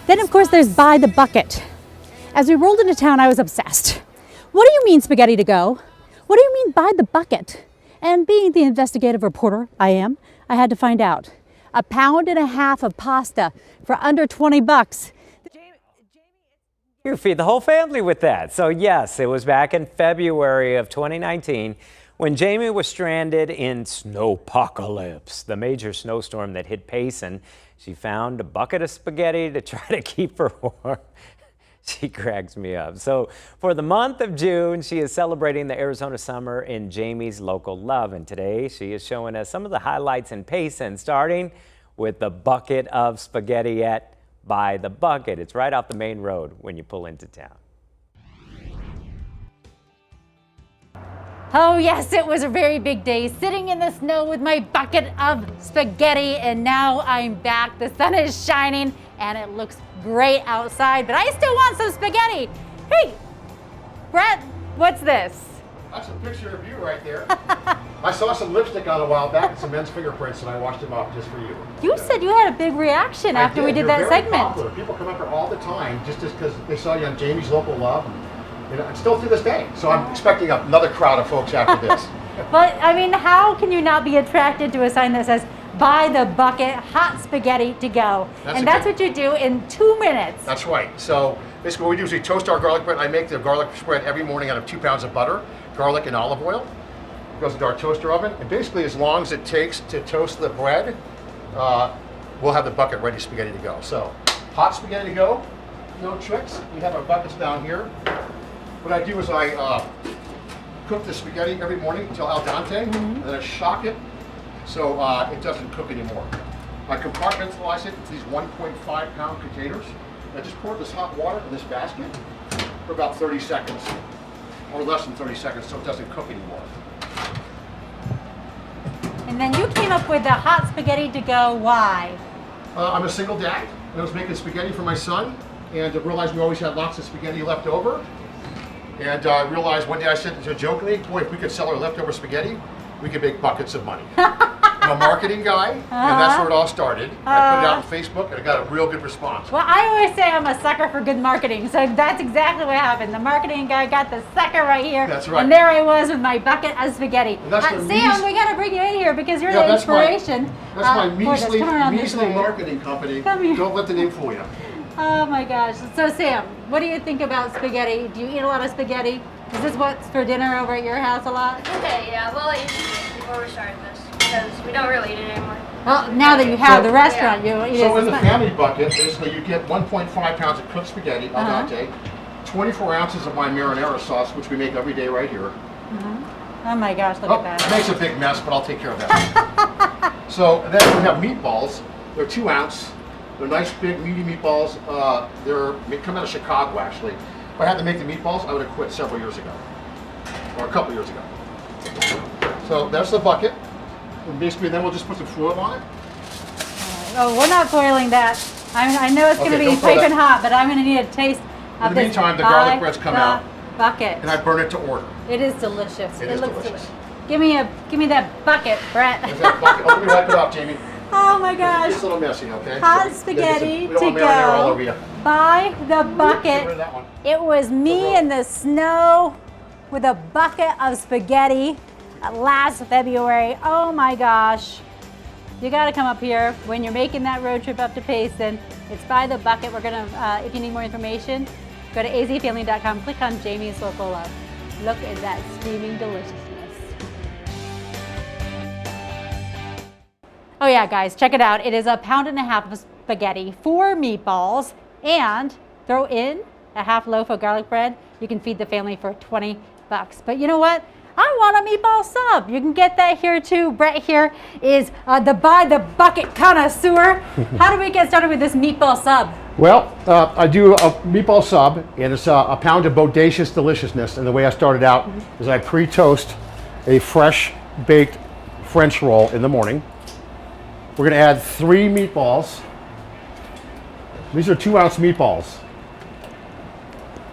Then, of course, there's By the Bucket. As we rolled into town, I was obsessed. What do you mean spaghetti to go? What do you mean by the bucket? And being the investigative reporter I am, I had to find out. 1.5 pounds of pasta for under 20 bucks. You feed the whole family with that. So yes, it was back in February of 2019 when Jamie was stranded in snowpocalypse, the major snowstorm that hit Payson. She found a bucket of spaghetti to try to keep her warm. She cracks me up. So for the month of June, she is celebrating the Arizona summer in Jamie's local love. And today she is showing us some of the highlights in Payson, starting with the bucket of spaghetti at By the Bucket. It's right off the main road when you pull into town. Oh yes, it was a very big day, sitting in the snow with my bucket of spaghetti, and now I'm back. The sun is shining and it looks great outside, but I still want some spaghetti. Hey, Brett, what's this? That's a picture of you right there. I saw some lipstick on a while back and some men's fingerprints, and I washed them up just for you. You said you had a big reaction after we did that segment. Popular. People come up here all the time just because they saw you on Jamie's Local Love. And still to this day. So I'm expecting another crowd of folks after this. But I mean, how can you not be attracted to a sign that says By the Bucket, hot spaghetti to go? That's what you do in 2 minutes. That's right. So basically what we do is we toast our garlic bread. I make the garlic spread every morning out of 2 pounds of butter, garlic and olive oil. It goes into our toaster oven. And basically as long as it takes to toast the bread, we'll have the bucket ready spaghetti to go. So hot spaghetti to go, no tricks. We have our buckets down here. What I do is I cook the spaghetti every morning until al dente, and then I shock it so it doesn't cook anymore. I compartmentalize it into these 1.5 pound containers. I just pour this hot water in this basket for about 30 seconds, or less than 30 seconds, so it doesn't cook anymore. And then you came up with the hot spaghetti to go. Why? I'm a single dad, and I was making spaghetti for my son, and I realized we always had lots of spaghetti left over. And I realized one day I said jokingly, boy, if we could sell our leftover spaghetti, we could make buckets of money. I'm a marketing guy, and that's where it all started. I put it out on Facebook, and I got a real good response. Well, I always say I'm a sucker for good marketing, so that's exactly what happened. The marketing guy got the sucker right here. That's right. And there I was with my bucket of spaghetti. Sam, we got to bring you in here because you're the inspiration. That's my measly marketing company. Come here. Don't let the name fool you. Oh my gosh. So Sam, what do you think about spaghetti? Do you eat a lot of spaghetti? Is this what's for dinner over at your house a lot? Okay, yeah. Well, I used to eat before we started this because we don't really eat it anymore. Well, now that you have the restaurant, you eat it. So in the family bucket, basically you get 1.5 pounds of cooked spaghetti al dente, 24 ounces of my marinara sauce, which we make every day right here. Oh my gosh, look at that. It makes a big mess, but I'll take care of that. So then we have meatballs. They're 2 ounce. They're nice, big, meaty meatballs. They come out of Chicago, actually. If I had to make the meatballs, I would have quit several years ago, or a couple years ago. So that's the bucket. And basically, then we'll just put some foil on it. Oh, we're not foiling that. I know it's going to be piping hot, but I'm going to need a taste of this. In the meantime, the garlic breads come out. Bucket. And I burn it to order. It is delicious. It looks delicious. Give me that bucket, Brett. There's that bucket. Oh, let me wipe it off, Jamie. Oh my gosh. It's a little messy, okay? Hot spaghetti to go by the bucket. It was me in the snow with a bucket of spaghetti last February. Oh my gosh. You gotta come up here when you're making that road trip up to Payson. It's by the bucket. We're gonna, if you need more information, go to azfamily.com, click on Jamie's Local Love. Look at that steaming deliciousness. Oh yeah, guys, check it out. It is 1.5 pounds of spaghetti, 4 meatballs, and throw in a half loaf of garlic bread. You can feed the family for 20 bucks. But you know what? I want a meatball sub. You can get that here too. Brett here is the By the Bucket connoisseur. How do we get started with this meatball sub? Well, I do a meatball sub, and it's a pound of bodacious deliciousness. And the way I started out is I pre-toast a fresh baked French roll in the morning. We're going to add 3 meatballs. These are 2 ounce meatballs.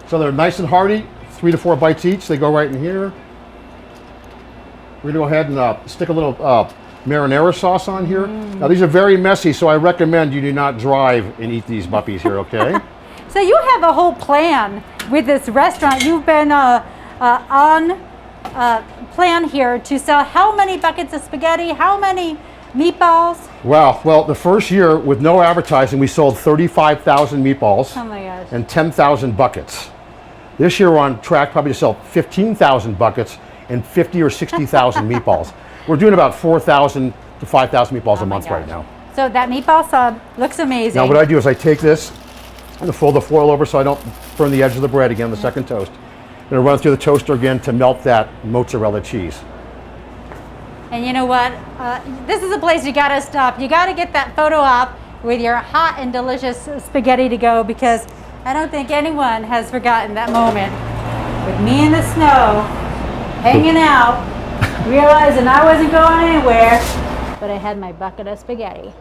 So they're nice and hearty, 3 to 4 bites each. They go right in here. We're going to go ahead and stick a little marinara sauce on here. Now these are very messy, so I recommend you do not drive and eat these puppies here, okay? So you have a whole plan with this restaurant. You've been on plan here to sell how many buckets of spaghetti, how many meatballs? Wow, well, the first year with no advertising, we sold 35,000 meatballs Oh my gosh. and 10,000 buckets. This year we're on track probably to sell 15,000 buckets and 50 or 60,000 meatballs. We're doing about 4,000 to 5,000 meatballs a month right now. So that meatball sub looks amazing. Now what I do is I take this and fold the foil over so I don't burn the edge of the bread again, the second toast. And I run it through the toaster again to melt that mozzarella cheese. And you know what? This is a place you gotta stop. You gotta get that photo op with your hot and delicious spaghetti to go, because I don't think anyone has forgotten that moment with me in the snow, hanging out, realizing I wasn't going anywhere, but I had my bucket of spaghetti.